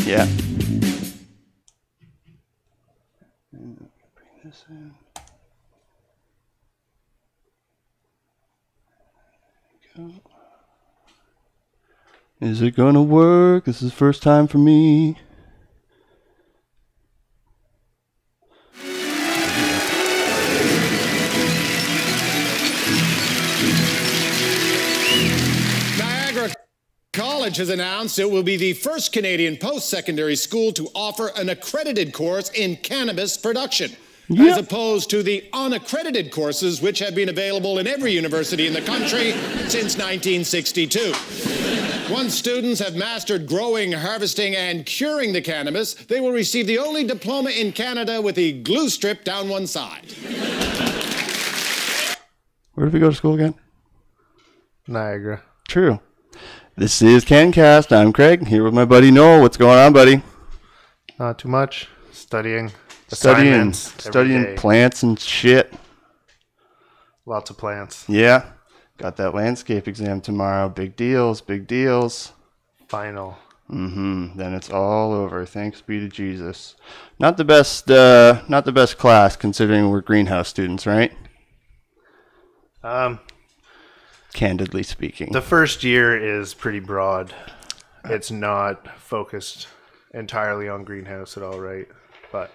Yeah. Bring this in. Go. Is it gonna work? This is the first time for me. Niagara College has announced it will be the first Canadian post-secondary school to offer an accredited course in cannabis production, as opposed to the unaccredited courses which have been available in every university in the country since 1962. Once students have mastered growing, harvesting, and curing the cannabis, they will receive the only diploma in Canada with the glue strip down one side. Where did we go to school again? Niagara. True. This is CANCAST. I'm Craig, here with my buddy Noel. What's going on, buddy? Not too much. Studying Studying plants and shit. Lots of plants. Yeah. Got that landscape exam tomorrow. Big deals, big deals. Final. Then it's all over. Thanks be to Jesus. Not the best class considering we're greenhouse students, right? Candidly speaking. The first year is pretty broad. It's not focused entirely on greenhouse at all, right? But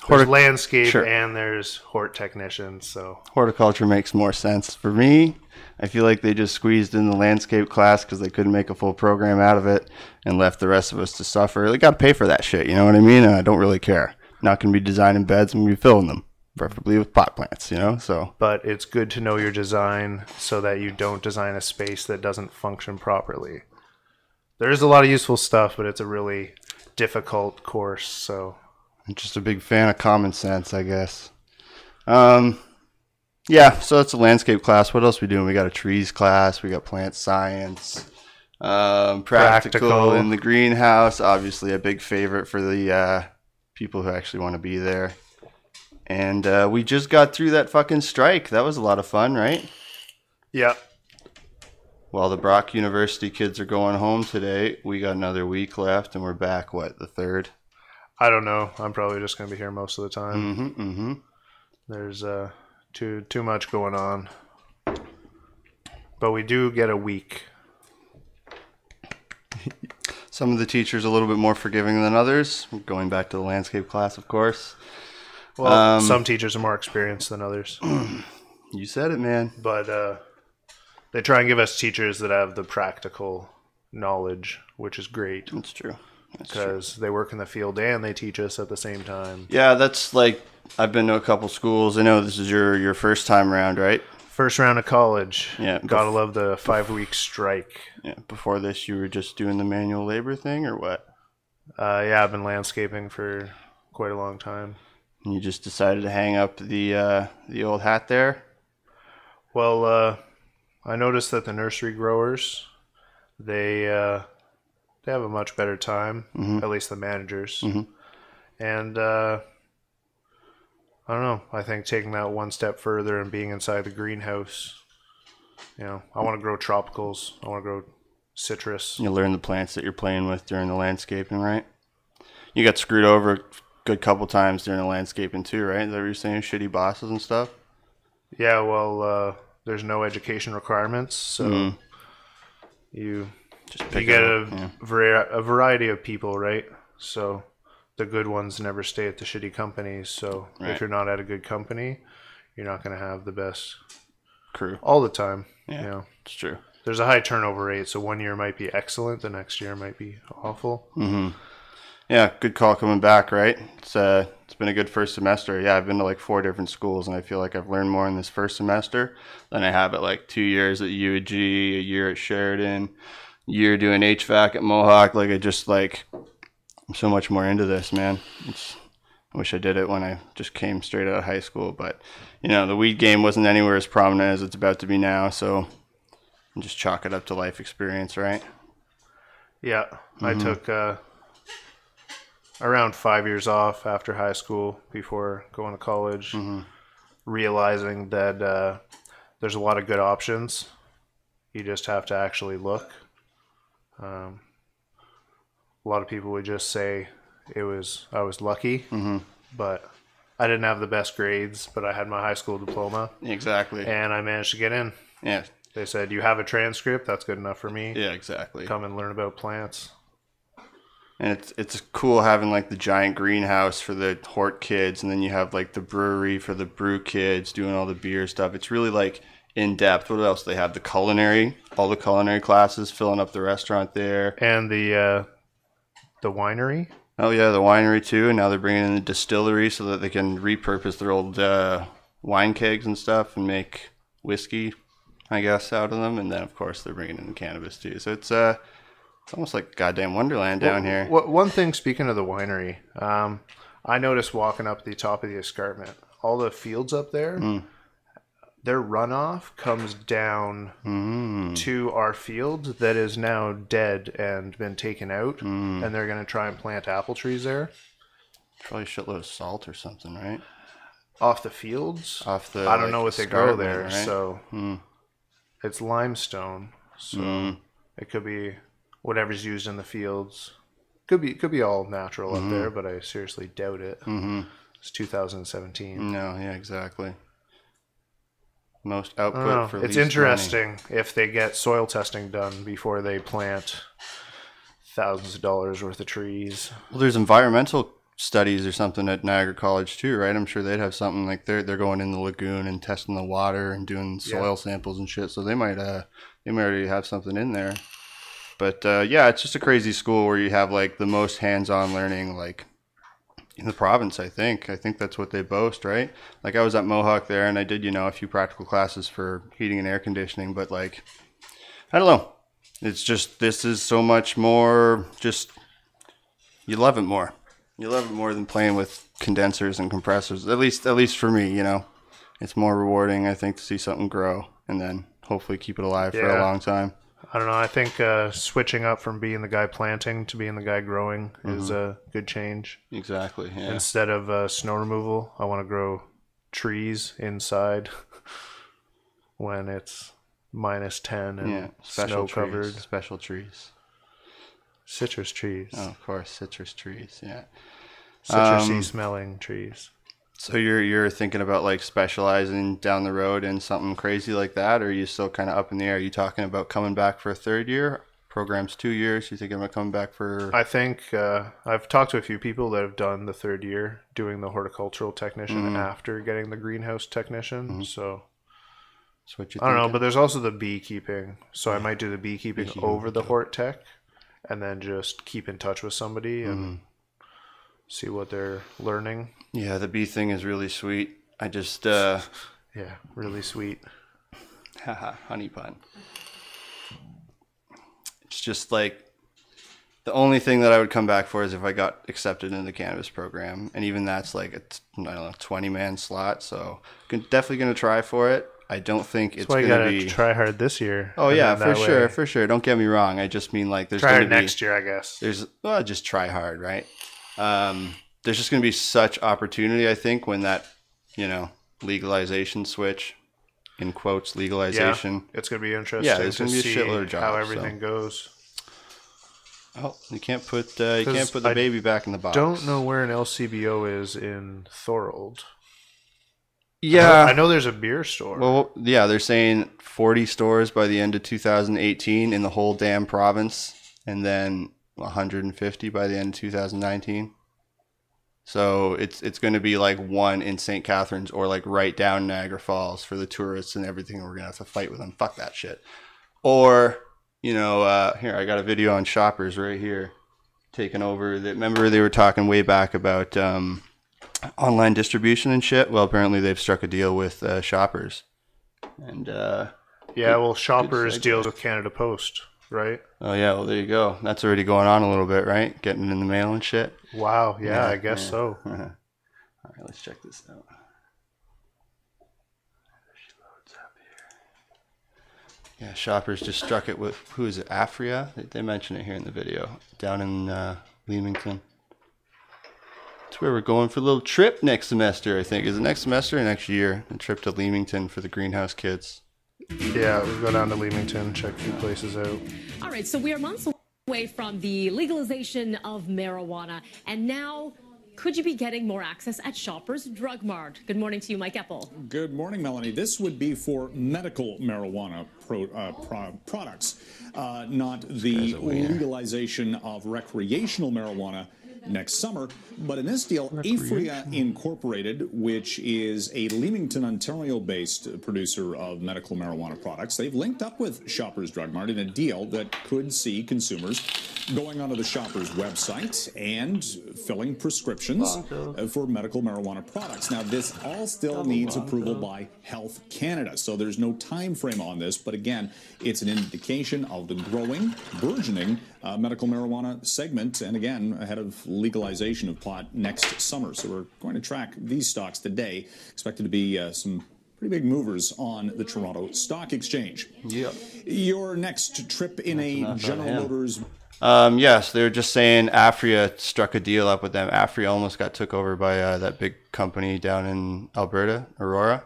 there's landscape and there's hort technicians, so horticulture makes more sense for me. I feel like they just squeezed in the landscape class because they couldn't make a full program out of it and left the rest of us to suffer. They got to pay for that shit, you know what I mean? And I don't really care. Not going to be designing beds, I'm going to be filling them, preferably with pot plants, you know? So, but it's good to know your design so that you don't design a space that doesn't function properly. There is a lot of useful stuff, but it's a really difficult course, so I'm just a big fan of common sense, I guess. Yeah, so that's a landscape class. What else we doing? We got a trees class. We got plant science. Practical in the greenhouse. Obviously a big favorite for the people who actually want to be there. And we just got through that fucking strike. That was a lot of fun, right? Yeah. While the Brock University kids are going home today, we got another week left, and we're back, what, the 3rd? I don't know. I'm probably just going to be here most of the time. There's too much going on. But we do get a week. Some of the teachers a little bit more forgiving than others. Going back to the landscape class, of course. Well, some teachers are more experienced than others. You said it, man. But they try and give us teachers that have the practical knowledge, which is great. That's true. Because they work in the field and they teach us at the same time. Yeah, that's like, I've been to a couple schools. I know this is your first time around, right? First round of college. Yeah. Gotta love the 5-week strike. Yeah. Before this, you were just doing the manual labor thing, or what? Yeah, I've been landscaping for quite a long time. And you just decided to hang up the old hat there? Well, I noticed that the nursery growers, they have a much better time, at least the managers. And I don't know. I think taking that one step further and being inside the greenhouse, you know, I want to grow tropicals. I want to grow citrus. You learn the plants that you're playing with during the landscaping, right? You got screwed over a good couple times during the landscaping too, right? Is that what you're saying? Shitty bosses and stuff? Yeah, well, there's no education requirements, so you get a variety of people, right? So the good ones never stay at the shitty companies. So if you're not at a good company, you're not going to have the best crew all the time. Yeah, you know? it's true. There's a high turnover rate, so one year might be excellent, the next year might be awful. Yeah, good call coming back, right? It's been a good first semester. Yeah, I've been to like 4 different schools, and I feel like I've learned more in this first semester than I have at like 2 years at UAG, a year at Sheridan, a year doing HVAC at Mohawk. Like, I'm so much more into this, man. I wish I did it when I just came straight out of high school, but you know, the weed game wasn't anywhere as prominent as it's about to be now, so just chalk it up to life experience, right? Yeah, I took around 5 years off after high school before going to college, realizing that there's a lot of good options. You just have to actually look. a lot of people would just say I was lucky, Mm-hmm. but I didn't have the best grades, but I had my high school diploma. Exactly. And I managed to get in. Yeah. They said, you have a transcript, that's good enough for me. Yeah, exactly. Come and learn about plants. And it's cool having like the giant greenhouse for the hort kids, and then you have like the brewery for the brew kids doing all the beer stuff. It's really like in depth. What else? They have all the culinary classes filling up the restaurant there. And the winery. Oh yeah, the winery too. And now they're bringing in the distillery so that they can repurpose their old wine kegs and stuff and make whiskey, I guess, out of them. And then of course they're bringing in cannabis too. So it's almost like goddamn Wonderland down here. One thing, speaking of the winery, I noticed walking up the top of the escarpment, all the fields up there, their runoff comes down to our field that is now dead and been taken out, and they're going to try and plant apple trees there. Probably a shitload of salt or something, right? Off the fields? Off the, I don't know what they grow there, right? so it's limestone, so it could be whatever's used in the fields. Could be all natural up there, but I seriously doubt it. It's 2017. No, yeah, exactly. Most output for it's least interesting money. if they get soil testing done before they plant thousands of dollars worth of trees. Well, there's environmental studies or something at Niagara College too, right? I'm sure they'd have something like they're going in the lagoon and testing the water and doing soil samples and shit. So they might already have something in there. But yeah, it's just a crazy school where you have like the most hands-on learning like in the province. I think that's what they boast, right? Like I was at Mohawk there and I did a few practical classes for heating and air conditioning, but like I don't know, it's just this is so much more. Just you love it more. You love it more than playing with condensers and compressors. At least for me, it's more rewarding, I think, to see something grow and then hopefully keep it alive for a long time. I don't know. I think switching up from being the guy planting to being the guy growing is a good change. Exactly. Yeah. Instead of snow removal, I want to grow trees inside when it's -10 and snow covered. Special trees. Citrus trees. Oh, of course, citrus trees. Yeah. Citrusy smelling trees. So you're thinking about like specializing down the road in something crazy like that, or are you still kind of up in the air? Are you talking about coming back for a third year? Program's 2 years. You thinking about coming back for? I think I've talked to a few people that have done the third year doing the horticultural technician after getting the greenhouse technician. So that's what you I don't know, but there's also the beekeeping. So I might do the beekeeping over the hort tech, and then just keep in touch with somebody and see what they're learning. Yeah, the bee thing is really sweet. I just yeah, really sweet. Haha, honey pun. It's just like the only thing that I would come back for is if I got accepted into the cannabis program, and even that's like a 20-man slot. So definitely gonna try for it. I don't think it's going to be. Try hard this year. Oh yeah, for sure. Don't get me wrong. I just mean like there's try going to be next year, I guess. Just try hard, right? There's just going to be such opportunity, I think, when that legalization switch, in quotes, legalization. Yeah, it's going to be interesting. Yeah, there's going to be a shitload of jobs. How everything goes. Oh, you can't put the baby back in the box. Don't know where an LCBO is in Thorold. Yeah. I know there's a beer store. Well, yeah, they're saying 40 stores by the end of 2018 in the whole damn province, and then 150 by the end of 2019. So it's going to be like one in St. Catharines or like right down Niagara Falls for the tourists and everything. We're going to have to fight with them. Fuck that shit. Or, here, I got a video on Shoppers right here taking over. Remember they were talking way back about online distribution and shit? Well, apparently they've struck a deal with Shoppers. And Shoppers deals with Canada Post, right? Oh yeah, well there you go. That's already going on a little bit, right? Getting it in the mail and shit. Wow, yeah, I guess so. All right, let's check this out. She loads up here. Yeah, Shoppers just struck it with, who is it, Afria? They mention it here in the video. Down in Leamington. That's where we're going for a little trip next semester, I think. Is it next semester or next year? A trip to Leamington for the greenhouse kids. Yeah, we'll go down to Leamington, check a few places out. All right, so we are months away away from the legalization of marijuana, and now could you be getting more access at Shoppers Drug Mart? Good morning to you, Mike Eppel. Good morning, Melanie. This would be for medical marijuana products, not the legalization of recreational marijuana next summer. But in this deal, Aphria Incorporated, which is a Leamington, Ontario-based producer of medical marijuana products, they've linked up with Shoppers Drug Mart in a deal that could see consumers going onto the Shoppers website and filling prescriptions for medical marijuana products. Now, this all still needs approval by Health Canada, so there's no time frame on this. But again, it's an indication of the growing, burgeoning medical marijuana segment, and again, ahead of legalization of pot next summer. So we're going to track these stocks today. Expected to be some pretty big movers on the Toronto Stock Exchange. Yep. Your next trip in a General Motors. Yes, they were just saying Aphria struck a deal up with them. Aphria almost got took over by that big company down in Alberta, Aurora.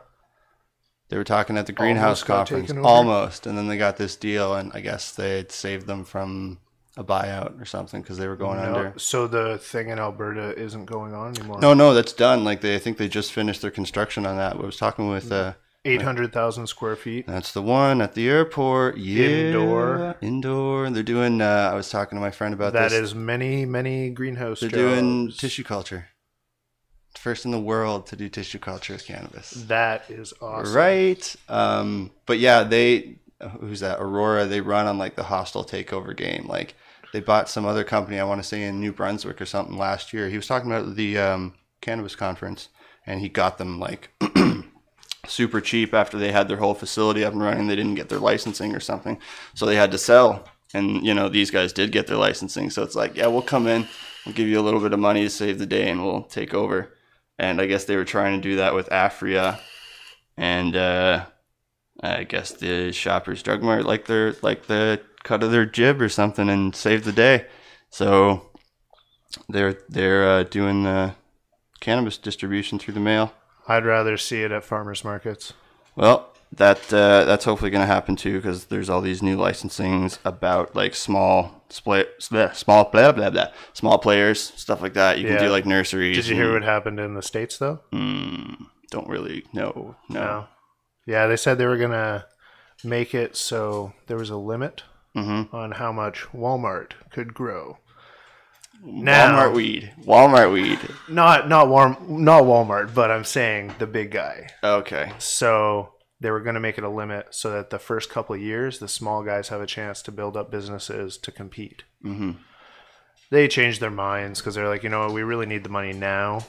They were talking at the Greenhouse Conference, almost, and then they got this deal, and I guess they had saved them from a buyout or something because they were going under. So the thing in Alberta isn't going on anymore? No, that's done. Like I think they just finished their construction on that. I was talking with 800,000 square feet. That's the one at the airport. Yeah. Indoor. They're doing, I was talking to my friend about this. That is many greenhouse They're doing tissue culture. First in the world to do tissue culture with cannabis. That is awesome. Right. But yeah, who's that? Aurora, they run on like the hostile takeover game. Like they bought some other company, I want to say in New Brunswick or something last year. He was talking about the cannabis conference, and he got them like super cheap after they had their whole facility up and running. They didn't get their licensing or something, so they had to sell. And these guys did get their licensing, so it's like, yeah, we'll come in, we'll give you a little bit of money to save the day, and we'll take over. And I guess they were trying to do that with Aphria, and I guess the Shoppers Drug Mart like the cut of their jib or something and saved the day. So they're doing the cannabis distribution through the mail. I'd rather see it at farmers markets. Well, that's hopefully going to happen too, because there's all these new licensings about like small players, stuff like that. You can do like nurseries. Did you hear what happened in the States though? Don't really know. No. Yeah, they said they were going to make it so there was a limit on how much Walmart could grow. Now, Walmart weed. Not Walmart, but I'm saying the big guy. Okay. So they were going to make it a limit so that the first couple of years, the small guys have a chance to build up businesses to compete. Mm-hmm. They changed their minds because they're like, we really need the money now.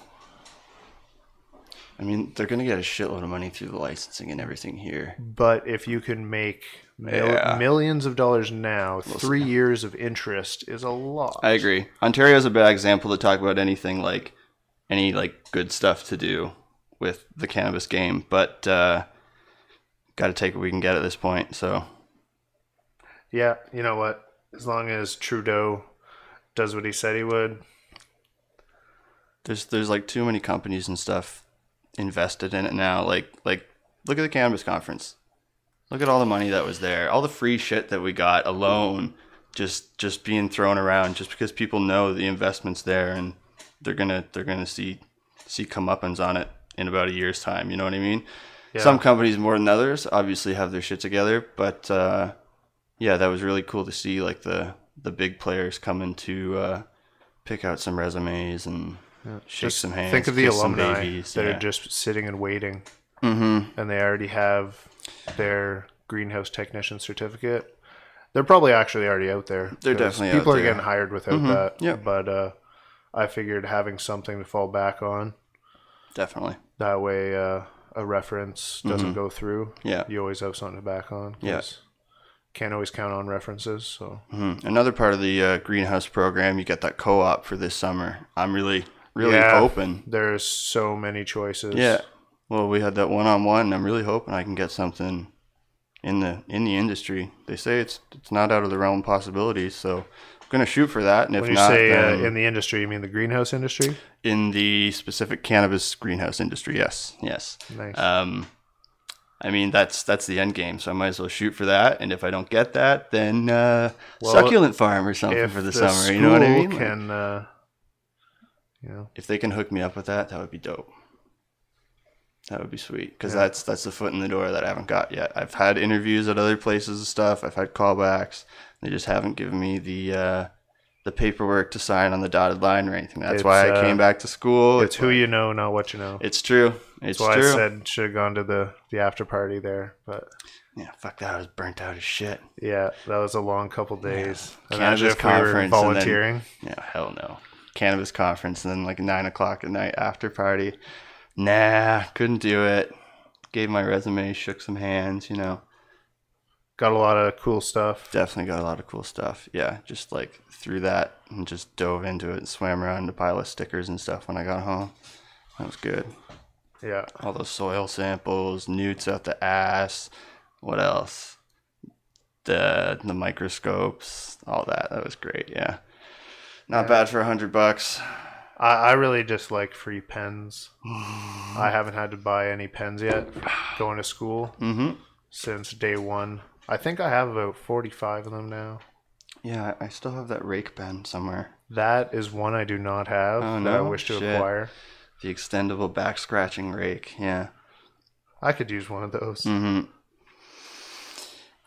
I mean, they're going to get a shitload of money through the licensing and everything here. But if you can make millions of dollars now, 3 years of interest is a lot. I agree. Ontario's a bad example to talk about anything like any like good stuff to do with the cannabis game, but got to take what we can get at this point. So yeah, you know what? As long as Trudeau does what he said he would, there's like too many companies and stuff invested in it now. Like look at the cannabis conference. Look at all the money that was there. All the free shit that we got alone just being thrown around just because people know the investment's there, and they're gonna see comeuppance on it in about a year's time. You know what I mean? Yeah. Some companies more than others obviously have their shit together, but yeah, that was really cool to see like the big players coming to pick out some resumes and shake some hands. Think of the alumni that are just sitting and waiting, and they already have their greenhouse technician certificate. They're probably actually already out there. They're definitely people out are there. getting hired without that. Yeah, but I figured having something to fall back on. Definitely. That way, a reference doesn't go through. Yeah, you always have something to back on. Yes. Can't always count on references. So another part of the greenhouse program, you get that co-op for this summer. I'm really hoping. There's so many choices. Yeah. Well, we had that one-on-one, and I'm really hoping I can get something in the industry. They say it's not out of the realm of possibilities, so I'm going to shoot for that. And if when you not, say in the industry, you mean the greenhouse industry? In the specific cannabis greenhouse industry, yes. Nice. I mean, that's the end game, so I might as well shoot for that. And if I don't get that, then succulent farm or something for the summer. You know what I mean? If they can hook me up with that, that would be dope. That would be sweet, because that's the foot in the door that I haven't got yet. I've had interviews at other places and stuff. I've had callbacks. They just haven't given me the paperwork to sign on the dotted line or anything. That's why I came back to school. It's who you know, not what you know. It's true. It's That's why true. I said should have gone to the after party there, but yeah, fuck that. I was burnt out as shit. Yeah, that was a long couple days. Yeah. Cannabis conference, volunteering. And then, hell no. Cannabis conference, and then like 9 o'clock at night after party. Nah, couldn't do it. Gave my resume, shook some hands, Got a lot of cool stuff. Definitely got a lot of cool stuff. Yeah, just like threw that and just dove into it and swam around a pile of stickers and stuff when I got home. That was good. Yeah. All those soil samples, newts out the ass. What else? The microscopes, all that. That was great. Yeah. Not bad for $100. I really just like free pens. I haven't had to buy any pens yet going to school since day one. I think I have about 45 of them now. Yeah, I still have that rake pen somewhere. That is one I do not have that I wish to acquire. The extendable back scratching rake, yeah. I could use one of those.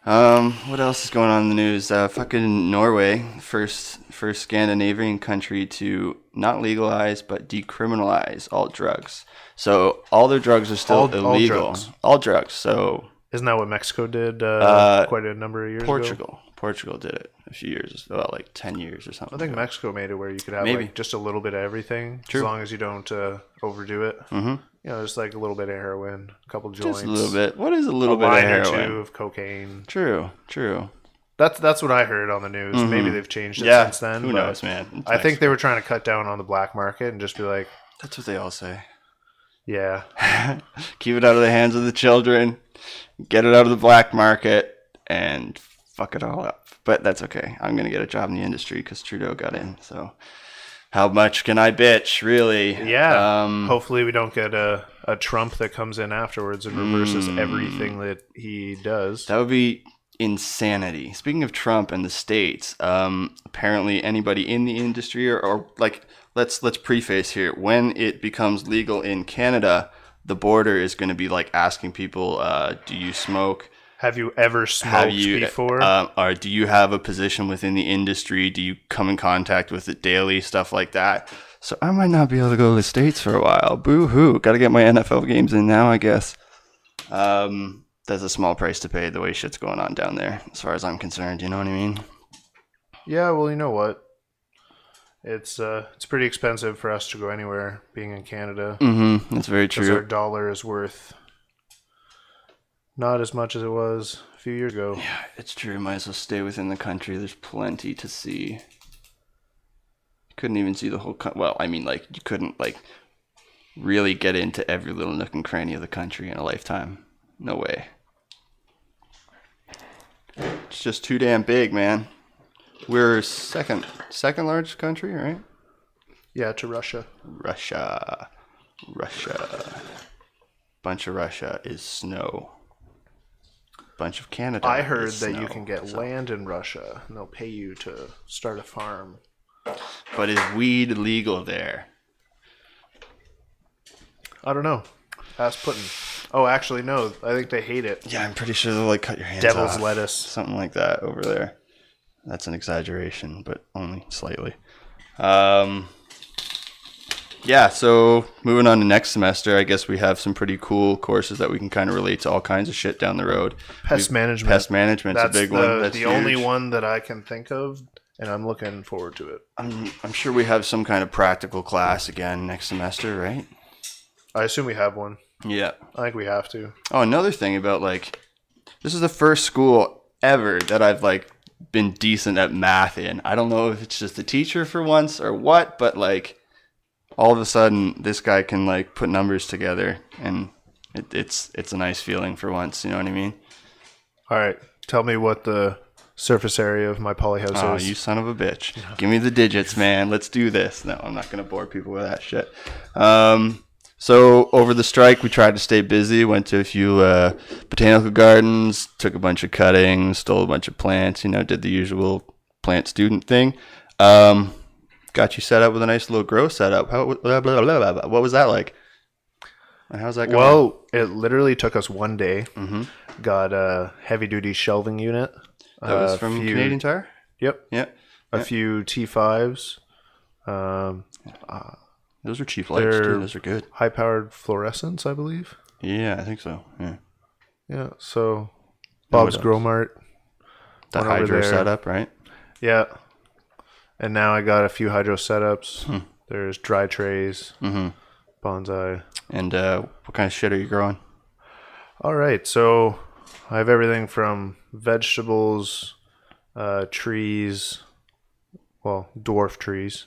What else is going on in the news? Fucking Norway, first Scandinavian country to not legalize but decriminalize all drugs. So all their drugs are still illegal. All drugs. So isn't that what Mexico did quite a number of years ago? Portugal did it a few years, about like 10 years or something. I think Mexico made it where you could have like just a little bit of everything, as long as you don't overdo it. Just like a little bit of heroin, a couple joints. Just a little bit. What is a little bit of heroin? A line or two of cocaine. True. That's what I heard on the news. Maybe they've changed it since then. Who knows, man? I think they were trying to cut down on the black market and just be like... That's what they all say. Yeah. Keep it out of the hands of the children. Get it out of the black market. And fuck it all up. But that's okay. I'm going to get a job in the industry because Trudeau got in. So how much can I bitch, really? Yeah. Hopefully we don't get a Trump that comes in afterwards and reverses everything that he does. That would be insanity. Speaking of Trump and the states, apparently anybody in the industry or like let's preface here, when it becomes legal in Canada, the border is going to be like asking people, do you smoke? Have you ever smoked before? Or do you have a position within the industry? Do you come in contact with it daily? Stuff like that. So I might not be able to go to the States for a while. Boo-hoo. Got to get my NFL games in now, I guess. That's a small price to pay the way shit's going on down there, as far as I'm concerned. You know what I mean? Yeah, well, you know what? It's pretty expensive for us to go anywhere, being in Canada. That's very true. Because our dollar is worth... not as much as it was a few years ago. Yeah, it's true. Might as well stay within the country. There's plenty to see. You couldn't even see the whole... well, I mean, like, you couldn't, like, really get into every little nook and cranny of the country in a lifetime. No way. It's just too damn big, man. We're second largest country, right? Yeah, to Russia. Russia. Bunch of Russia is snow. Bunch of Canada. I heard that you can get land in Russia and they'll pay you to start a farm. But is weed legal there? I don't know. Ask Putin. Oh, actually, no. I think they hate it. Yeah, I'm pretty sure they'll like cut your hands off. Devil's lettuce. Something like that over there. That's an exaggeration, but only slightly. Yeah, so moving on to next semester, I guess we have some pretty cool courses that we can kind of relate to all kinds of shit down the road. Pest management. Pest management's a big one. That's the only one that I can think of, and I'm looking forward to it. I'm sure we have some kind of practical class again next semester, right? I assume we have one. Yeah. I think we have to. Oh, another thing about, like, this is the first school ever that I've, like, been decent at math in. I don't know if it's just the teacher for once or what, but, like, all of a sudden this guy can, like, put numbers together, and it's a nice feeling for once. You know what I mean? All right. Tell me what the surface area of my polyhouse is. Oh, you son of a bitch. Give me the digits, man. Let's do this. No, I'm not going to bore people with that shit. So over the strike, we tried to stay busy. Went to a few botanical gardens, took a bunch of cuttings, stole a bunch of plants. Did the usual plant student thing. Got you set up with a nice little grow setup. What was that like? And how's that going? Well, it literally took us one day. Got a heavy-duty shelving unit. That was from Canadian Tire? Yep. Yeah. A few T5s. Those are cheap lights, too. Those are good. High-powered fluorescents, I believe. Yeah, I think so. Yeah. Yeah, so Bob's Grow Mart. The hydro setup, right? Yeah. And now I got a few hydro setups. There's dry trays, bonsai. And what kind of shit are you growing? All right, so I have everything from vegetables, trees, well, dwarf trees.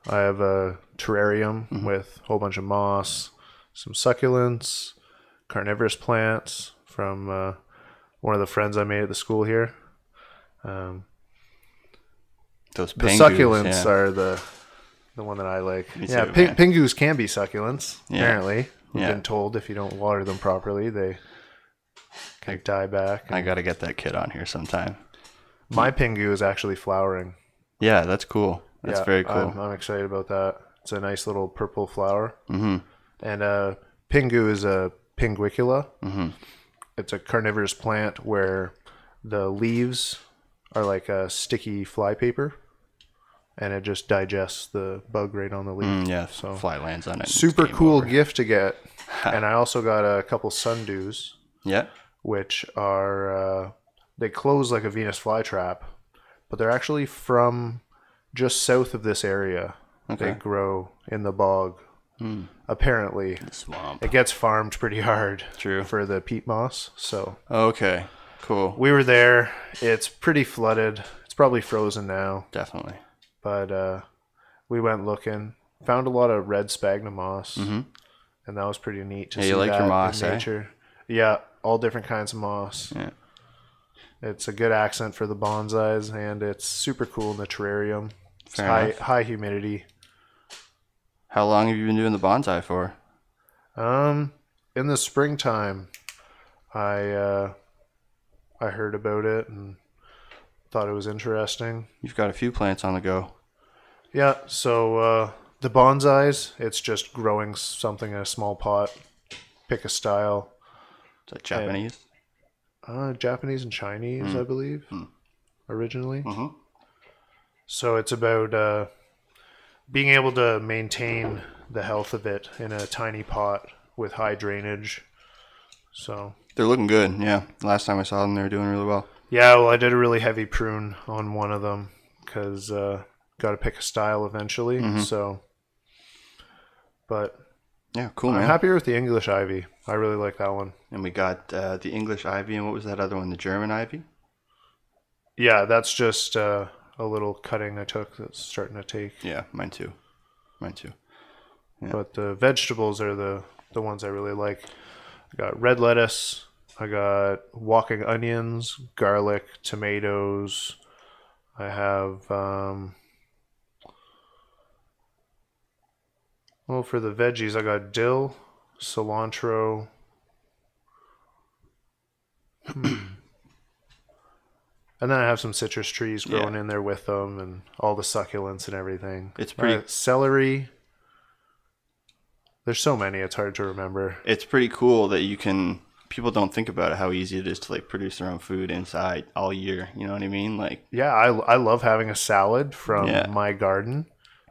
I have a terrarium with a whole bunch of moss, some succulents, carnivorous plants from one of the friends I made at the school here. Those the succulents are the one that I like. Me yeah, too, pingus can be succulents, apparently. We've been told if you don't water them properly, they die back. I got to get that kid on here sometime. My pingu is actually flowering. Yeah, that's cool. That's very cool. I'm excited about that. It's a nice little purple flower. And pingu is a pinguicula. It's a carnivorous plant where the leaves are like a sticky flypaper, and it just digests the bug right on the leaf. So fly lands on it. Super cool gift to get. And I also got a couple sundews. Yeah. Which are they close like a Venus flytrap, but they're actually from just south of this area. Okay. They grow in the bog. Apparently, the swamp. It gets farmed pretty hard. True. For the peat moss. So okay, cool. We were there. It's pretty flooded. It's probably frozen now. Definitely. But we went looking, found a lot of red sphagnum moss, and that was pretty neat to see. You like that your moss, in nature. Yeah, all different kinds of moss. Yeah. It's a good accent for the bonsais, and it's super cool in the terrarium. It's high humidity. How long have you been doing the bonsai for? In the springtime, I heard about it and thought it was interesting. You've got a few plants on the go. Yeah, so the bonsais, it's just growing something in a small pot. Pick a style. Is that Japanese? Japanese and Chinese, I believe, originally. So it's about being able to maintain the health of it in a tiny pot with high drainage. So they're looking good. Yeah, last time I saw them, they were doing really well. Yeah, well, I did a really heavy prune on one of them because got to pick a style eventually. So, but yeah, cool, man. I'm happier with the English ivy. I really like that one. And we got the English ivy, and what was that other one? The German ivy? Yeah, that's just a little cutting I took that's starting to take. Yeah, mine too. Yeah. But the vegetables are the ones I really like. I got red lettuce. I got walking onions, garlic, tomatoes. I have, well, for the veggies, I got dill, cilantro. And then I have some citrus trees growing in there with them and all the succulents and everything. It's pretty... celery. There's so many, it's hard to remember. It's pretty cool that you can... People don't think about it, how easy it is to like produce their own food inside all year. You know what I mean? Like, yeah, I love having a salad from my garden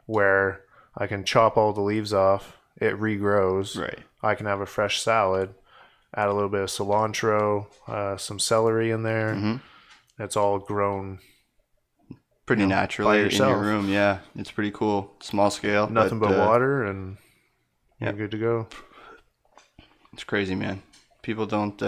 where I can chop all the leaves off. It regrows. Right. I can have a fresh salad, add a little bit of cilantro, some celery in there. It's all grown pretty naturally in your room. Yeah, it's pretty cool. Small scale. Nothing but water, and you're good to go. It's crazy, man. People aren't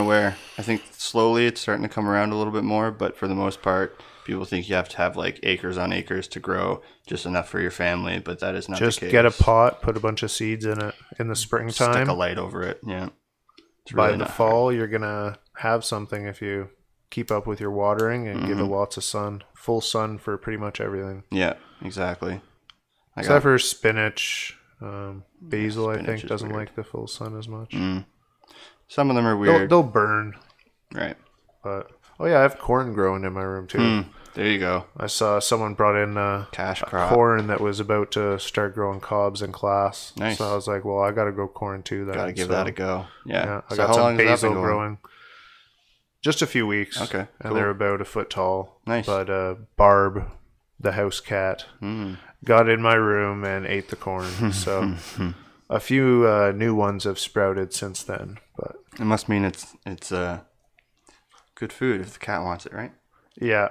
aware. I think slowly it's starting to come around a little bit more, but for the most part, people think you have to have like acres on acres to grow just enough for your family, but that is not the case. Just get a pot, put a bunch of seeds in it in the springtime. Stick a light over it, yeah. By the fall, you're going to have something if you keep up with your watering and give it lots of sun. Full sun for pretty much everything. Yeah, exactly. Except for spinach, Basil, I think, is doesn't weird. like the full sun as much. Some of them are weird. They'll burn. Right. But oh yeah, I have corn growing in my room too. There you go. I saw someone brought in Cash a crop. corn that was about to start growing cobs in class. Nice. So I was like, well, I got to grow corn too. Then. Gotta give So, that a go. Yeah. Yeah, I So got how some long has that basil been going? growing. Just a few weeks. Okay, And cool. they're about a foot tall. Nice. But Barb, the house cat, got in my room and ate the corn. So a few new ones have sprouted since then. But It must mean it's good food if the cat wants it, right? yeah.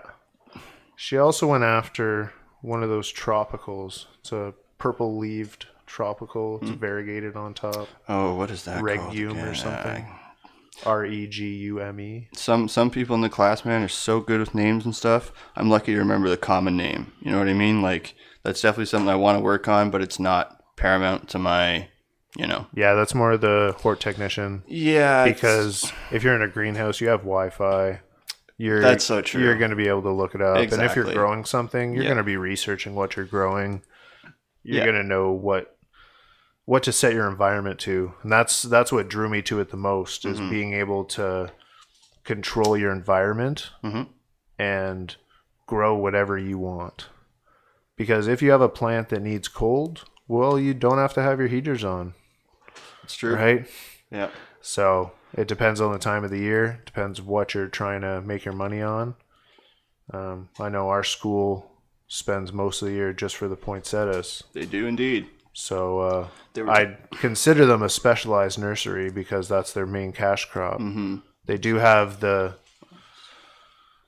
She also went after one of those tropicals. It's a purple-leaved tropical. It's variegated on top. Oh, what is that called Regume again? or something. Regume. Some people in the class, man, are so good with names and stuff. I'm lucky to remember the common name. You know what I mean? Like, that's definitely something I want to work on, but it's not paramount to my, Yeah, that's more the hort technician. Yeah, Because if you're in a greenhouse, you have Wi-Fi. That's so true. You're going to be able to look it up. And if Exactly. you're growing something, you're Yeah. going to be researching what you're growing. You're Yeah. going to know what to set your environment to. And that's what drew me to it the most, is being able to control your environment and grow whatever you want. Because if you have a plant that needs cold, well, you don't have to have your heaters on, it's true. right? Yeah. So it depends on the time of the year. Depends what you're trying to make your money on. I know our school spends most of the year just for the poinsettias. They do indeed. So They were- I'd consider them a specialized nursery because that's their main cash crop. They do have the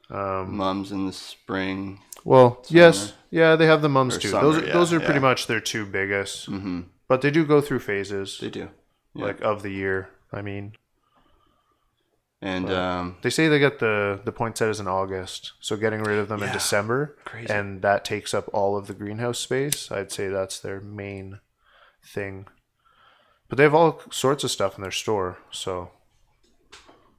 Mums in the spring. yes, yeah, they have the mums Or too. summer, Those are yeah. pretty much their two biggest. But they do go through phases, They do. Yeah. like of the year. I mean, And they say they get the poinsettias in August, so getting rid of them in Yeah. December, Crazy. and that takes up all of the greenhouse space. I'd say that's their main thing. But they have all sorts of stuff in their store, so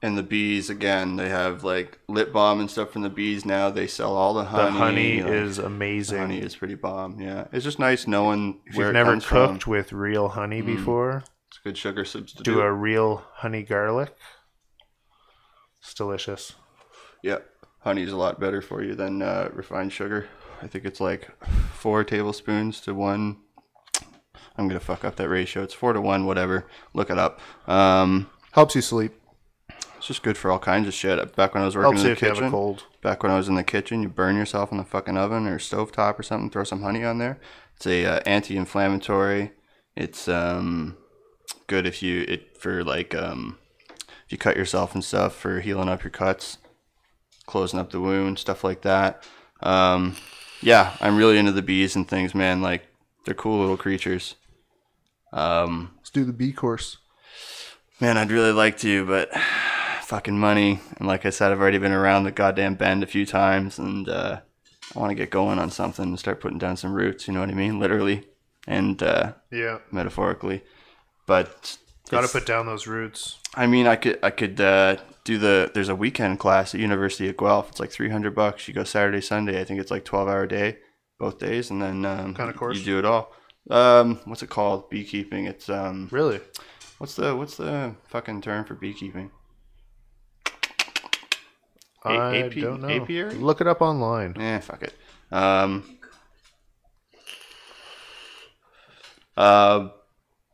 and the bees again, they have like lip balm and stuff from the bees now. They sell all the honey. the honey like, is the amazing. honey is pretty bomb. Yeah, it's just nice knowing If where you've it never comes cooked from. with real honey before, It's a good sugar substitute. do a real honey garlic. It's delicious. Yeah, honey is a lot better for you than refined sugar. I think it's like 4 tablespoons to 1. I'm gonna fuck up that ratio. It's 4 to 1, whatever. Look it up. Helps you sleep. It's just good for all kinds of shit. Back when I was working Helps in you the if you have a kitchen, cold. back when I was in the kitchen, you burn yourself in the fucking oven or stovetop or something. Throw some honey on there. It's a anti-inflammatory. It's good if you if you cut yourself and stuff, for healing up your cuts, closing up the wound, stuff like that. Yeah, I'm really into the bees and things, man. Like, they're cool little creatures. Let's do the bee course. Man, I'd really like to, but fucking money. And like I said, I've already been around the goddamn bend a few times, and I want to get going on something and start putting down some roots, you know what I mean? Literally and Yeah. metaphorically. But Got to it's- put down those roots. I mean, I could do there's a weekend class at University of Guelph. It's like $300. You go Saturday, Sunday. I think it's like 12-hour day, both days, and then kind of course? you do it all. What's it called? Beekeeping. It's Really? what's the fucking term for beekeeping? I don't know. Apiary? Look it up online. Fuck it.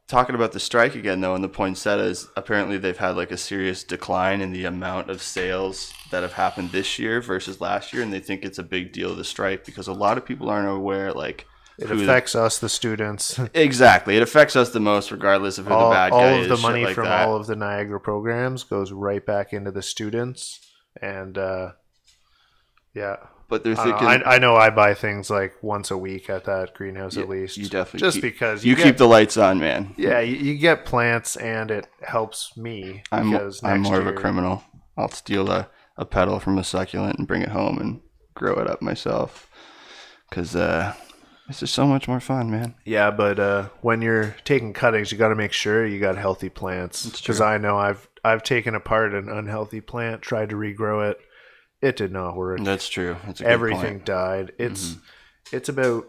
Talking about the strike again, though, and the poinsettias, apparently they've had like a serious decline in the amount of sales that have happened this year versus last year, and they think it's a big deal, the strike, because a lot of people aren't aware, like, It who the- affects us, the students. exactly. It affects us the most, regardless of who the bad all guy of is. the shit money like from that. all of the Niagara programs goes right back into the students. And yeah. But they're I don't thinking, know. I know I buy things like once a week at that greenhouse Yeah, at least. you definitely just keep- because you get, keep the lights on, man. yeah, you get plants and it helps me because I'm next more of year, a criminal. I'll steal a petal from a succulent and bring it home and grow it up myself. Because it's just so much more fun, man. Yeah, but when you're taking cuttings, you got to make sure you got healthy plants. Because I know I've taken apart an unhealthy plant, tried to regrow it. It did not work. That's true. That's a good Everything point. died. It's about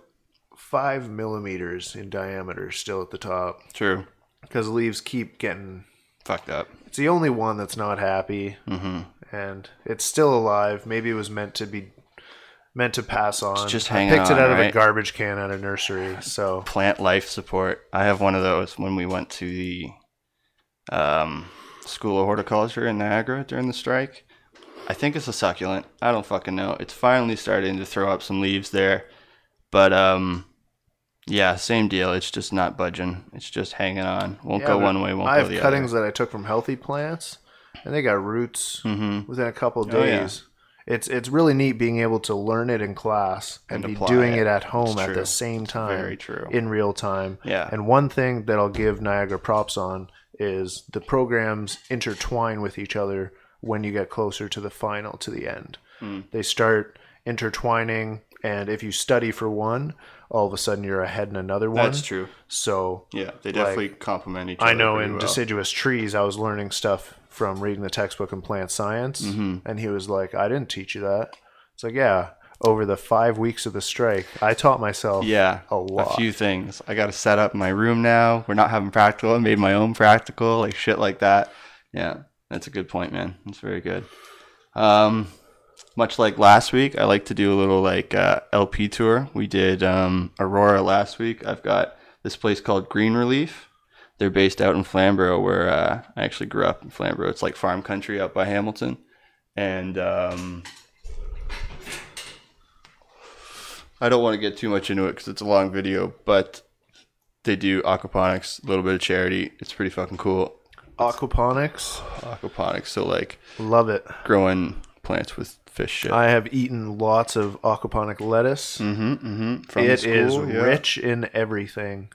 5 millimeters in diameter still at the top. True. Because leaves keep getting fucked up. It's the only one that's not happy. And it's still alive. Maybe it was meant to pass on. It's just I hanging picked it on, out of right? a garbage can at a nursery. So plant life support. I have one of those when we went to the School of Horticulture in Niagara during the strike. I think it's a succulent. I don't fucking know. It's finally starting to throw up some leaves there. But yeah, same deal. It's just not budging. It's just hanging on. Won't go one way, won't go the other. I have cuttings that I took from healthy plants, and they got roots within a couple of days. Yeah. It's really neat being able to learn it in class and be doing it at home at the same time. Very true. In real time. Yeah. And one thing that I'll give Niagara props on is the programs intertwine with each other when you get closer to the final, to the end. They start intertwining, and if you study for one, all of a sudden you're ahead in another one. That's true. So yeah, they definitely complement each other. I know in deciduous trees, I was learning stuff from reading the textbook in plant science, and he was like, I didn't teach you that. It's like, yeah, over the 5 weeks of the strike, I taught myself a lot. A few things. I got to set up my room now. We're not having practical. I made my own practical, like shit like that. Yeah, that's a good point, man. That's very good. Much like last week, I like to do a little like LP tour. We did Aurora last week. I've got this place called Green Relief. They're based out in Flamborough, where I actually grew up in Flamborough. It's like farm country out by Hamilton. And I don't want to get too much into it because it's a long video, but they do aquaponics, a little bit of charity. It's pretty fucking cool. Aquaponics? Aquaponics. So like, love it. Growing plants with fish shit. I have eaten lots of aquaponic lettuce. From it is rich in everything.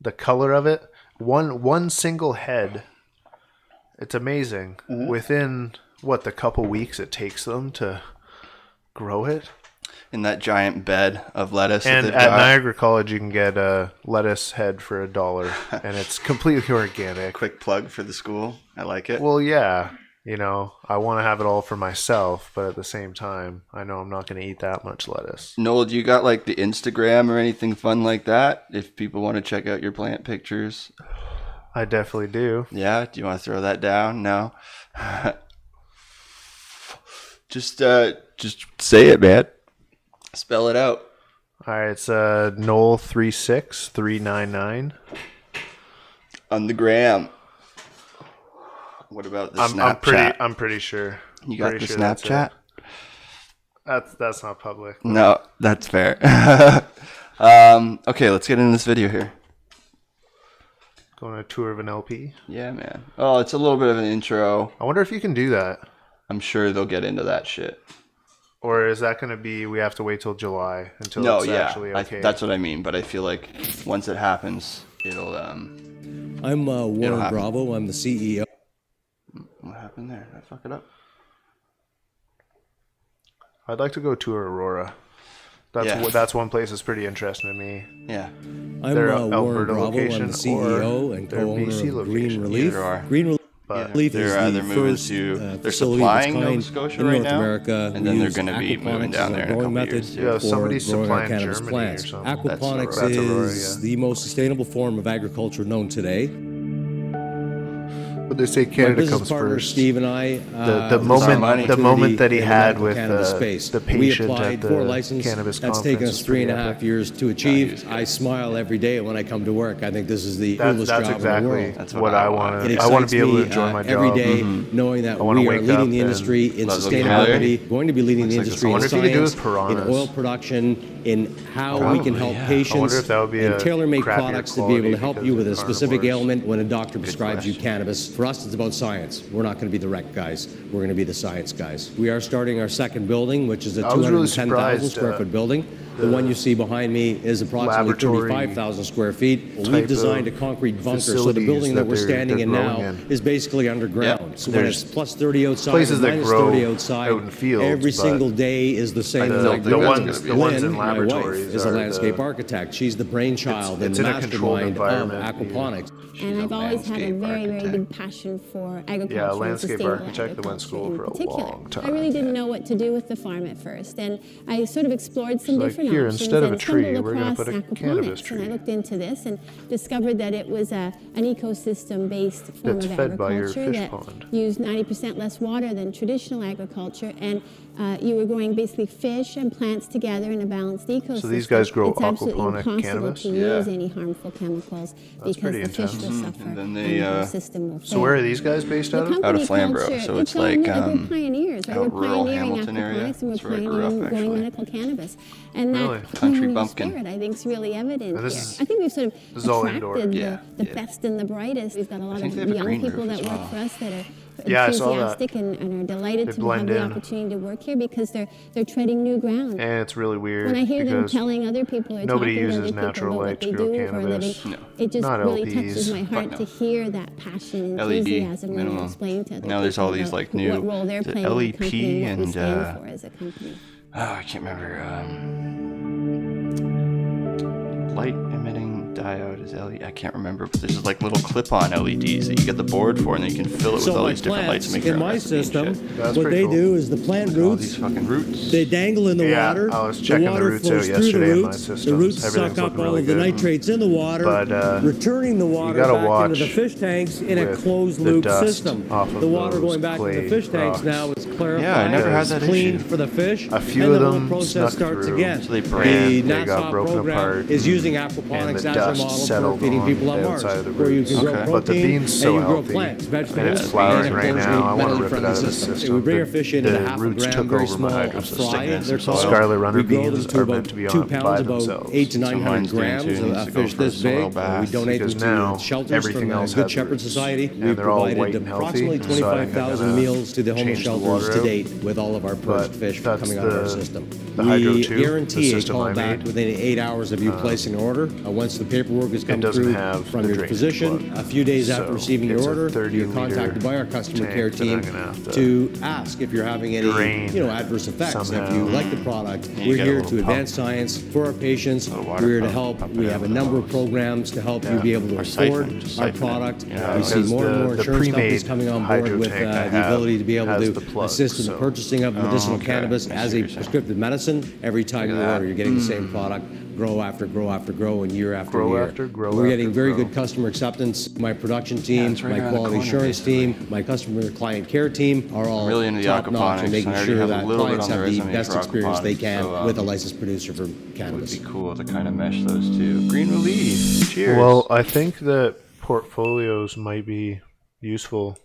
The color of it, one single head. It's amazing. Within the couple weeks it takes them to grow it. In that giant bed of lettuce. And at Niagara College, you can get a lettuce head for $1, and it's completely organic. Quick plug for the school. I like it. Well, yeah. You know, I want to have it all for myself, but at the same time, I know I'm not going to eat that much lettuce. Noel, do you got like the Instagram or anything fun like that? If people want to check out your plant pictures. I definitely do. Yeah? Do you want to throw that down? No? Just say it, man. Spell it out. All right, it's Noel36399 on the gram. What about the Snapchat? I'm pretty sure. You got the Snapchat? That's not public. No, that's fair. Okay, let's get into this video here. Going on a tour of an LP. Yeah, man. Oh, it's a little bit of an intro. I wonder if you can do that. I'm sure they'll get into that shit. Or is that going to be, we have to wait till July until it's actually okay? That's what I mean, but I feel like once it happens, it'll... I'm Warren Bravo. I'm the CEO. What happened there? Did I fuck it up? I'd like to go tour Aurora. That's one place that's pretty interesting to me. Yeah. I'm Warren Bravo. I'm the CEO and co-owner of Green Relief. Green Relief. They're moving to, they're supplying Nova Scotia right now, and then they're going to be moving down there in a couple years. Yeah, somebody's supplying Germany plants. Or something. Aquaponics is the most sustainable form of agriculture known today. But they say Canada comes first. Steve and I, the moment that he had with the patient at the cannabis conference. That's taken us 3.5 years to achieve. I smile every day when I come to work. I think this is the coolest job in the world. That's what I want. I want to be able to enjoy my job every day, knowing that we are leading the industry in sustainability, going to be leading the industry in science, in oil production, in how we can help patients, and tailor-made products to be able to help you with a specific ailment when a doctor prescribes you cannabis. For us, it's about science. We're not going to be the rec guys. We're going to be the science guys. We are starting our second building, which is a 210,000 square foot building. The one you see behind me is approximately 35,000 square feet. We've designed a concrete bunker, so the building that we're standing in now is basically underground. So when it's plus 30 outside, places that minus grow 30 outside, out in fields, every single day is the same. The ones in my wife laboratories is a landscape architect. She's the brainchild and the mastermind of aquaponics. And I've always had a very, very big passion for agriculture. Yeah, a and landscape sustainable architect that went to school for a long time. I really didn't know what to do with the farm at first, and I sort of explored some different here, options. instead of a tree, stumbled we're going to across put a cannabis aquaponics, tree. and I looked into this and discovered that it was an ecosystem-based form That's of fed by your agriculture fish that pond. used 90% less water than traditional agriculture, and you were growing basically fish and plants together in a balanced ecosystem. So these guys grow it's absolutely aquaponic impossible cannabis? to use any harmful chemicals That's because pretty the fish intense. will suffer And then and the system will fail. So where are these guys based out of? Out of Flamborough, so it's like we're pioneers, right? out We're rural pioneering Hamilton area. aquaponics and we're That's where I grew pioneering up, growing actually. medical cannabis. And Really? that Country community bumpkin. spirit, I think, is really evident And this here. is- I think we've sort of this is all indoor. attracted the best and the brightest. We've got a lot think of they have a young green people roof that as work well. for us that are Yeah, I saw that. enthusiastic and are delighted They to have blend the in. opportunity to work here because they're treading new ground. And it's really weird When I hear them because telling other people or nobody talking to uses other people natural about light what to they grow do for a living, cannabis. No. it just Not really LPs. touches my heart no. to hear that passion and LED enthusiasm when minimum. you explain to other Now there's people all these about like new what role they're the playing in the LEP company and what we and stand for as a company. I can't remember. Light emitting diode is LED. I can't remember, but there's like little clip-on LEDs that you get the board for, and then you can fill it with So all my these different lights plants, and make your in own my recipe and system, shit. That's what pretty they cool. do is the plant All these roots, fucking roots. they dangle in the Yeah, water. I was checking the water roots flows out through yesterday the in my roots. The systems. roots Everything's suck up looking all really of the good. nitrates in the water, But, returning the water gotta back into watch the fish tanks in a with closed the loop dust system. off of The water those going back to the clay fish tanks rocks. now is clarified. Yeah, I never had that clean issue. for the fish. A few and of the whole them process snuck starts through. again. So they The break. They got NASA broken program apart, is using and aquaponics the as a dust model for settled feeding on people on the Mars, outside of the where you roots. can grow Okay. protein But the bean's so and you can grow healthy, plants, vegetables, and it's flowering and right it's now. I want to medically rip it friendly out of the system. system. We bring our fish in at The half a roots gram, took very over my small, a hydrosis. fry. They're Some called. soil. Scarlet runner We grow them beans to are about meant to be 2 on by pounds, about themselves. 8 to So 900 mine's doing grams too. It of needs a to go fish for a this soil big. bath. We donate them Because now to shelters everything from else Good has Shepherd roots. Society. And We've they're all provided white and healthy, approximately so I think 25,000 I'm gonna meals to the homeless change the shelters water to out. date with all of our But purged fish that's coming out of our the- system. the Hydro We 2, the guarantee a system I call back made. within 8 hours of you placing an order. Once the paperwork has come doesn't through have from the your drainage physician, plug. a few days So after receiving your it's a order, 30 you're liter contacted by our customer tank care that team I'm gonna have to ask if you're having any drain adverse effects. If somehow. you like the product, You we're get a here little to pump. advance science for our patients. Little water We're here to pump, help. pump We it have a out. number of programs to help you be able to Or afford siphon, just our siphon it. product. Yeah, We see because more and more the insurance companies pre-made coming on board hydro with tank I the have ability to be able has to the plug, assist in the so- purchasing of medicinal okay. cannabis I as see a what you're saying. prescriptive medicine. Every time you Look at that. order, you're getting the same product. Grow after grow after grow, and year after Grow year. after grow We're getting after very grow. good customer acceptance. My production team, it's right my around the quality corner, assurance basically. team, my customer client care team are all really into the top notch aquaponics. and making I already sure have a that little bit clients on the have the resume best for experience they aquaponics, can so, with a licensed producer for It would cannabis. be cool to kind of mesh those two. Green relief. Cheers. Well, I think that portfolios might be useful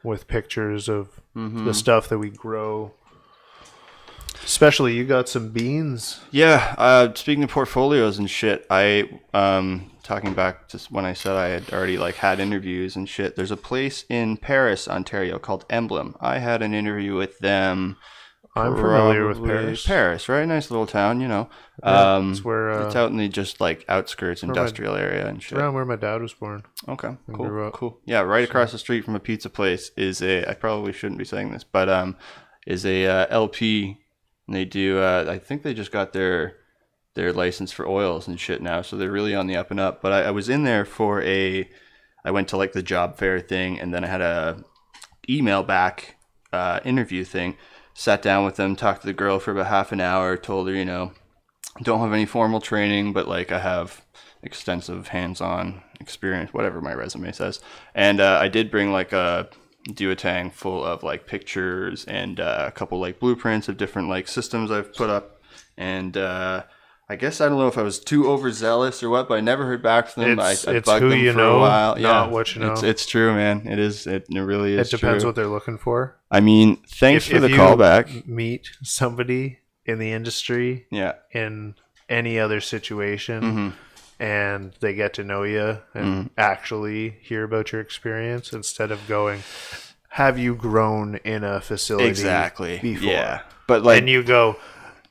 with pictures of the stuff that we grow. Especially, you got some beans. Yeah, speaking of portfolios and shit, talking back to when I said I had already had interviews and shit, there's a place in Paris, Ontario called Emblem. I had an interview with them. I'm familiar with probably- Paris. Paris, right? Nice little town, you know. It's where it's out in the just outskirts industrial area and shit. around where my dad was born. Okay, grew cool, up. cool. Yeah, right across the street from a pizza place is I probably shouldn't be saying this, but is a LP. And they do. I think they just got their license for oils and shit now, so they're really on the up and up. But I was in there for I went to the job fair thing, and then I had a email back interview thing. Sat down with them, talked to the girl for about half an hour, told her, don't have any formal training, but I have extensive hands-on experience, whatever my resume says. And I did bring a duotang full of pictures and a couple blueprints of different systems I've put up. And I guess I don't know if I was too overzealous or what, but I never heard back from them. I bugged who them you for know, a while. not what you know. It's true, man. It is. It really is. It depends true. what they're looking for. I mean, thanks for the you callback. Meet somebody in the industry, Yeah. in any other situation, and they get to know you and actually hear about your experience instead of going, "Have you grown in a facility Exactly. before?" Yeah. But and you go,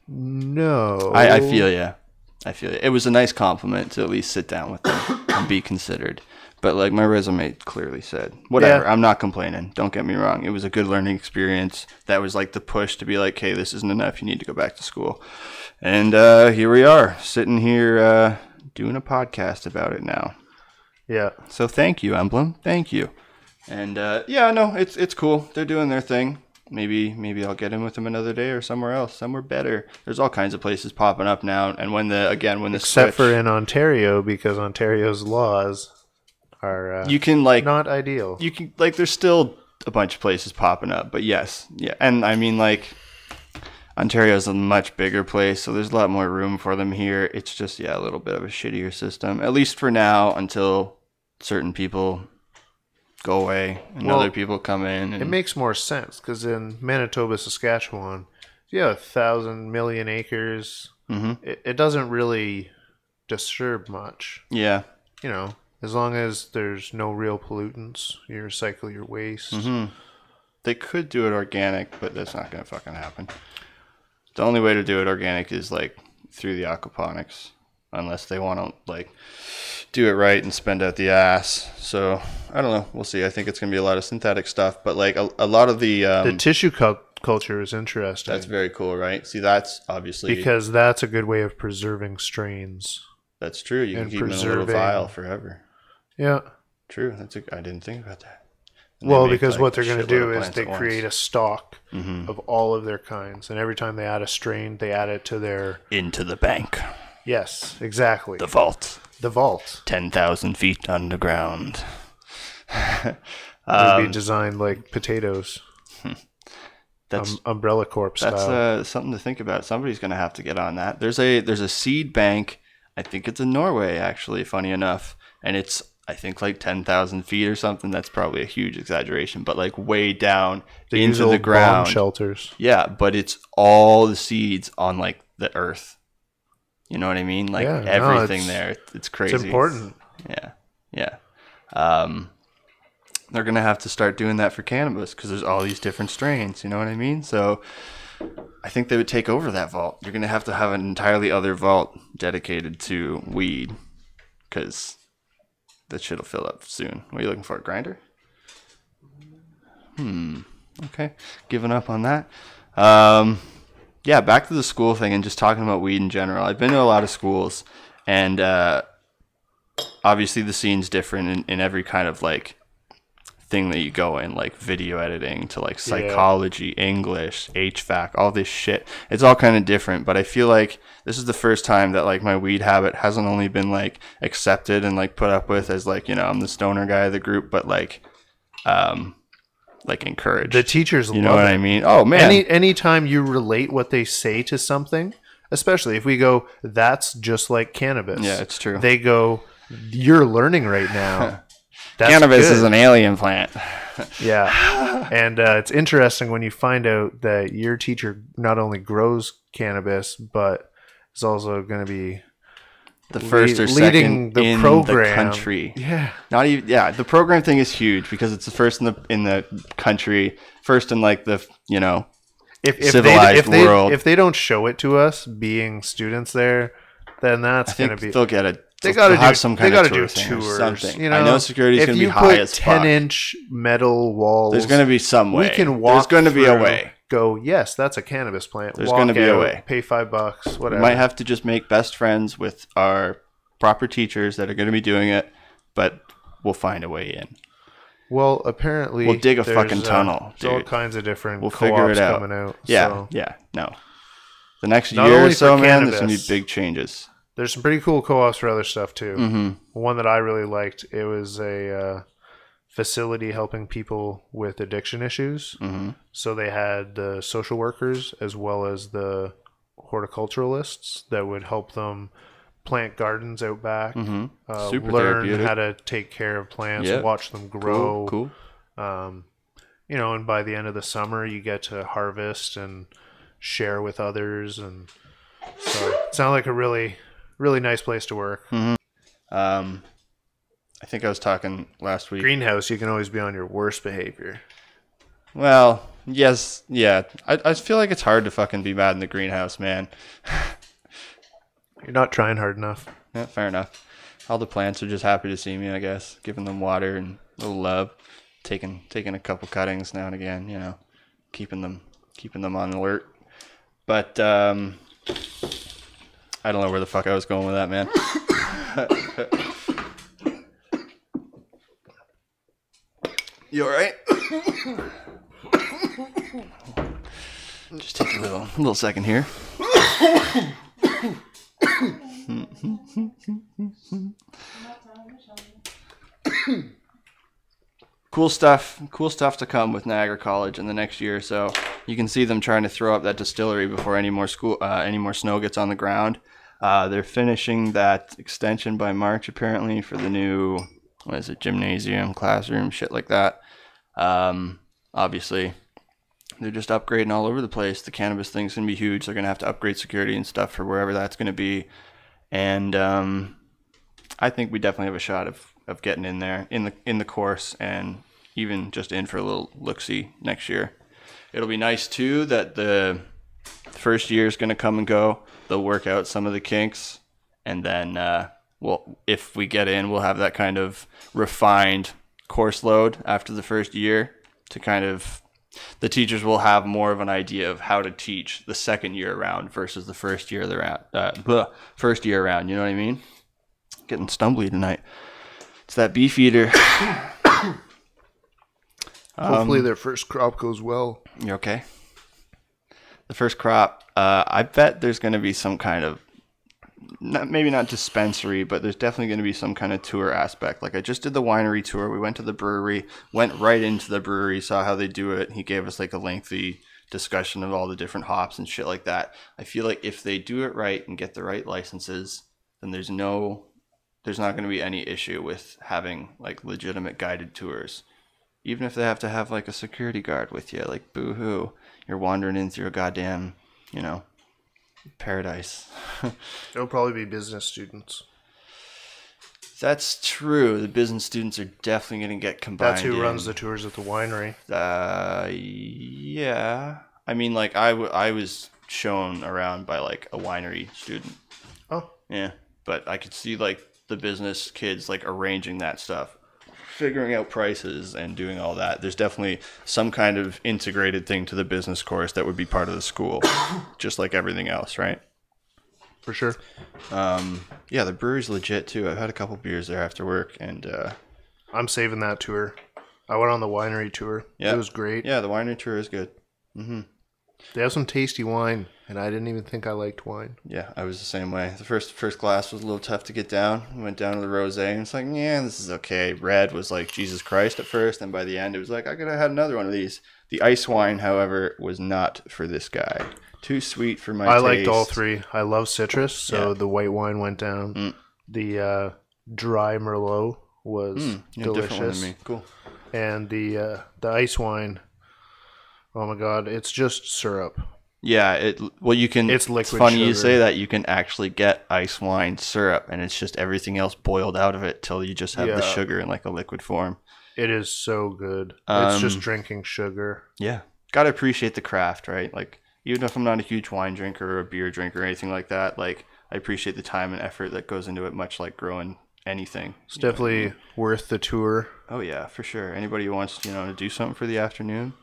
"No." I feel you. It was a nice compliment to at least sit down with them and be considered. But like my resume clearly said, whatever. Yeah. I'm not complaining. Don't get me wrong. It was a good learning experience. That was like the push to be like, hey, this isn't enough. You need to go back to school. And here we are, sitting here doing a podcast about it now. Yeah. So thank you, Emblem. Thank you. And yeah, no, it's cool. They're doing their thing. Maybe I'll get in with them another day or somewhere else, somewhere better. There's all kinds of places popping up now. And when the except for in Ontario, because Ontario's laws are you can like not ideal. You can like there's still a bunch of places popping up, but yes, yeah. And I mean like Ontario's a much bigger place, so there's a lot more room for them here. It's just a little bit of a shittier system, at least for now, until certain people go away and other people come in. And it makes more sense because in Manitoba, Saskatchewan, you have 1,000 million acres. Mm-hmm. It doesn't really disturb much. Yeah. You know, as long as there's no real pollutants, you recycle your waste. Mm-hmm. They could do it organic, but that's not going to fucking happen. The only way to do it organic is like through the aquaponics, unless they want to like do it right and spend out the ass. So I don't know. We'll see. I think it's going to be a lot of synthetic stuff, but like a lot of the tissue culture is interesting. That's very cool, right? See, that's obviously because that's a good way of preserving strains. That's true. You can keep them in a little vial forever. Yeah, true. I didn't think about that. Well, because what they're going to do is they create a stock of all of their kinds, and every time they add a strain, they add it to their into the bank. Yes, exactly. The vault. The vault. 10,000 feet underground. It would be designed like potatoes. That's Umbrella Corp style. That's something to think about. Somebody's going to have to get on that. There's a seed bank. I think it's in Norway, actually, funny enough. And it's, I think, like 10,000 feet or something. That's probably a huge exaggeration, but like way down into the ground. Bomb shelters. Yeah, but it's all the seeds on like the earth. You know what I mean? Like everything there. It's crazy. It's important. Yeah. They're going to have to start doing that for cannabis because there's all these different strains. You know what I mean? So I think they would take over that vault. You're going to have an entirely other vault dedicated to weed because that shit will fill up soon. What are you looking for? A grinder? Okay. Giving up on that. Yeah, back to the school thing and just talking about weed in general. I've been to a lot of schools, and obviously the scene's different in every kind of like thing that you go in, like video editing to like psychology, English, HVAC, all this shit. It's all kind of different, but I feel like this is the first time that like my weed habit hasn't only been like accepted and like put up with as like, you know, I'm the stoner guy of the group, but like encouraged. The teachers you know what I mean? Oh man. Anytime you relate what they say to something, especially if we go, that's just like cannabis. Yeah, it's true. They go, you're learning right now. Cannabis is an alien plant. Yeah. And it's interesting when you find out that your teacher not only grows cannabis, but is also going to be the first or leading second the in program. The country. Yeah. Not even. Yeah, the program thing is huge because it's the first in the country, first in like the, you know, civilized world. If they don't show it to us being students there, then that's going to be. They'll get it. They got to have some kind of tour do tours. Something. You know, I know security is going to be high as fuck. 10-inch metal walls. There's going to be some way. We can walk. There's going to be a way. Go, yes, that's a cannabis plant. There's going to be a way. Pay $5, whatever. We might have to just make best friends with our proper teachers that are going to be doing it, but we'll find a way in. Well, apparently, we'll dig a fucking tunnel. There's all kinds of different we'll figure it out. Coming out. Yeah, no. The next year or so, man, there's going to be big changes. There's some pretty cool co-ops for other stuff too. Mm-hmm. One that I really liked, it was a facility helping people with addiction issues. Mm-hmm. So they had the social workers as well as the horticulturalists that would help them plant gardens out back, Super learn how to take care of plants, watch them grow. Cool. You know, and by the end of the summer, you get to harvest and share with others, and so it sounded like a really nice place to work. Mm-hmm. I think I was talking last week. Greenhouse, you can always be on your worst behavior. Well, yes, yeah. I feel like it's hard to fucking be mad in the greenhouse, man. You're not trying hard enough. Yeah, fair enough. All the plants are just happy to see me, I guess. Giving them water and a little love. Taking a couple cuttings now and again, you know. Keeping them on alert. But I don't know where the fuck I was going with that, man. You alright? Just take a little second here. Cool stuff to come with Niagara College in the next year or so. You can see them trying to throw up that distillery before any more snow gets on the ground. They're finishing that extension by March apparently for the new, gymnasium, classroom, shit like that. Obviously, they're just upgrading all over the place. The cannabis thing's gonna be huge. They're gonna have to upgrade security and stuff for wherever that's gonna be. And I think we definitely have a shot of getting in there in the course and even just in for a little look-see next year. It'll be nice too that the first year is going to come and go. They'll work out some of the kinks, and then if we get in, we'll have that kind of refined course load after the first year to kind of, the teachers will have more of an idea of how to teach the second year around versus the first year first year around. You know what I mean? Getting stumbly tonight. It's that beef eater. Hopefully their first crop goes well. You okay? The first crop, I bet there's going to be some kind of, maybe not dispensary, but there's definitely going to be some kind of tour aspect. Like I just did the winery tour. We went to the brewery, went right into the brewery, saw how they do it. He gave us like a lengthy discussion of all the different hops and shit like that. I feel like if they do it right and get the right licenses, then there's not going to be any issue with having like legitimate guided tours. Even if they have to have like a security guard with you, like boo-hoo, you're wandering in through a goddamn, paradise. It'll probably be business students. That's true. The business students are definitely going to get combined. That's who runs the tours at the winery. Yeah. I mean, like I was shown around by like a winery student. Oh. Yeah. But I could see like the business kids like arranging that stuff, figuring out prices and doing all that. There's definitely some kind of integrated thing to the business course that would be part of the school, just like everything else, right? For sure. Yeah, the brewery's legit too. I've had a couple beers there after work, and I'm saving that tour. I went on the winery tour. Yeah, it was great. Yeah, the winery tour is good. Mm-hmm. They have some tasty wine, and I didn't even think I liked wine. Yeah, I was the same way. The first glass was a little tough to get down. We went down to the rosé, and it's like, yeah, this is okay. Red was like Jesus Christ at first, and by the end, it was like, I could have had another one of these. The ice wine, however, was not for this guy. Too sweet for my taste. I liked all three. I love citrus, so the white wine went down. Mm. The dry Merlot was delicious. Different one than me. Cool. And the ice wine, oh my god, it's just syrup. Yeah, it's liquid. It's funny sugar. You say that. You can actually get ice wine syrup, and it's just everything else boiled out of it till you just have the sugar in like a liquid form. It is so good. It's just drinking sugar. Yeah, gotta appreciate the craft, right? Like, even if I'm not a huge wine drinker or a beer drinker or anything like that, like I appreciate the time and effort that goes into it, much like growing anything. It's definitely worth the tour. Oh yeah, for sure. Anybody who wants to do something for the afternoon.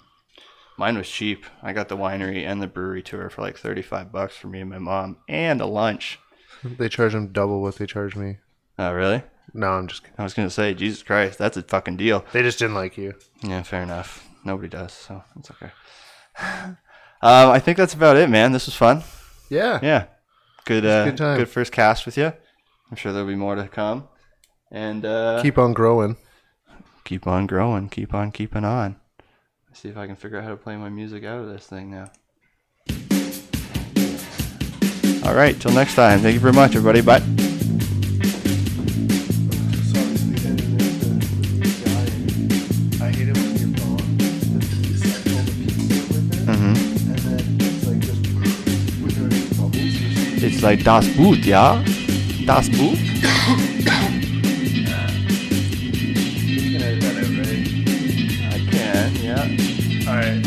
Mine was cheap. I got the winery and the brewery tour for like $35 for me and my mom, and a lunch. They charge them double what they charge me. Oh really? No, I'm just kidding. I was gonna say, Jesus Christ, that's a fucking deal. They just didn't like you. Yeah, fair enough. Nobody does, so it's okay. I think that's about it, man. This was fun. Yeah. Yeah. Good time. Good first cast with you. I'm sure there'll be more to come. And keep on growing. Keep on growing. Keep on keeping on. Let's see if I can figure out how to play my music out of this thing now. All right, till next time. Thank you very much, everybody. Bye. It's like Das Boot, yeah? Das Boot? You can edit that out, right? I can, yeah. Alright.